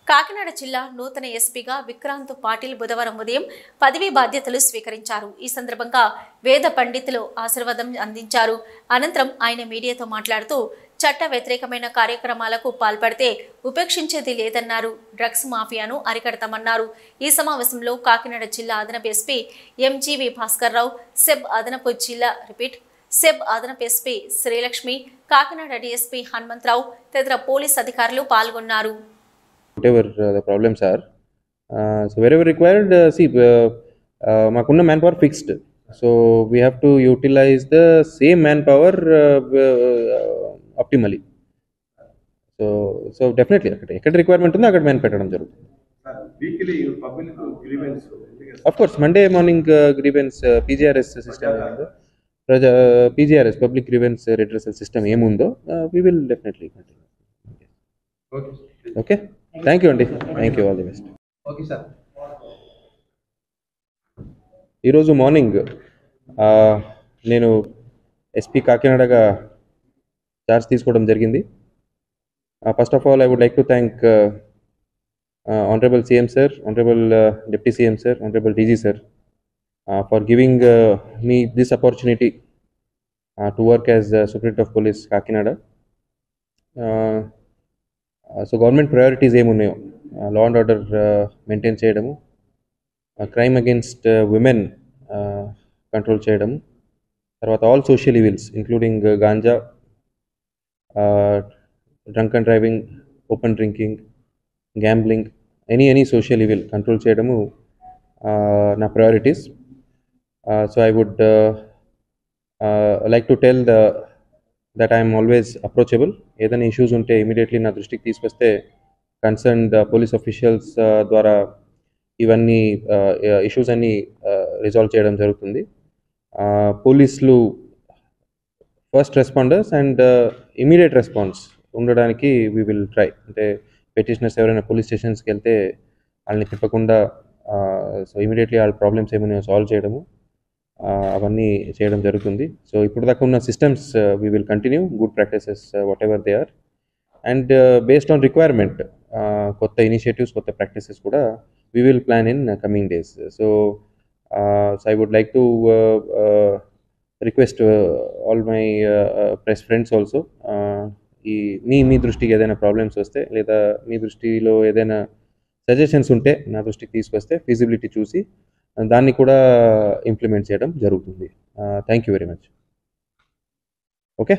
కాకినాడ జిల్లా నూతన ఎస్పీగా విక్రాంత్ పాటిల్ బుధవారం ఉదయం పదవీ బాధ్యతలు స్వీకరించారు. ఈ సందర్భంగా వేద పండితులు ఆశీర్వాదం అందించారు. అనంతరం ఆయన మీడియాతో మాట్లాడుతూ చట్ట వ్యతిరేకమైన కార్యక్రమాలకు పాల్పడితే ఉపేక్షించేది లేదన్నారు. డ్రగ్స్ మాఫియాను అరికడతామన్నారు. ఈ సమావేశంలో కాకినాడ జిల్లా అదనపు ఎస్పీ ఎంజీవి భాస్కర్రావు, సెబ్ అదనపు ఎస్పీ శ్రీలక్ష్మి, కాకినాడ డీఎస్పీ హనుమంతరావు తదితర పోలీస్ అధికారులు పాల్గొన్నారు. Whatever the problems are, so wherever required, makunna manpower fixed, so we have to utilize the same manpower optimally. So definitely ekkada requirement undo akkada man pettadam jarugutundi. Weekly public grievance, of course Monday morning grievance PGRS system emundo, PGRS public grievance redressal system emundo, we will definitely continue. Okay, thank you Andy, thank you, all the best. Okay sir. ఈ రోజు morning నేను SP కాకినాడగా charge తీసుకోవడం జరిగింది. First of all I would like to thank honourable CM sir, honourable deputy CM sir, honourable DG sir for giving me this opportunity to work as Superintendent of Police Kakinada. So government priorities ఏమున్నాయో, law and order maintain చేయడము, crime against women control చేయడము, తర్వాత all social evils including ganja, drunk and driving, open drinking, gambling, any social evil control చేయడము నా priorities. So I would like to tell that I am always approachable. ఏదైనా issues ఉంటే immediately నా దృష్టికి తీసుకొస్తే concerned police officials ద్వారా ఇవన్నీ issues అన్నీ రిజాల్వ్ చేయడం జరుగుతుంది. పోలీసులు first responders and immediate response ఉండడానికి వీ విల్ ట్రై. అంటే పెటిషనర్స్ ఎవరైనా పోలీస్ స్టేషన్స్కి వెళ్తే వాళ్ళని తిప్పకుండా సో ఇమీడియట్లీ వాళ్ళ ప్రాబ్లమ్స్ ఏమైనా సాల్వ్ చేయడము, అవన్నీ చేయడం జరుగుతుంది. సో ఇప్పుడు దాకా ఉన్న systems we will continue, good practices whatever they are, and based on requirement కొత్త ఇనిషియేటివ్స్, కొత్త ప్రాక్టీసెస్ కూడా we will plan in coming days. So I would like to request all my press friends also, మీ దృష్టికి ఏదైనా problems వస్తే లేదా మీ దృష్టిలో ఏదైనా suggestions ఉంటే నా దృష్టికి తీసుకొస్తే ఫీజిబిలిటీ చూసి దాన్ని కూడా ఇంప్లిమెంట్ చేయడం జరుగుతుంది. Thank you very much. Okay.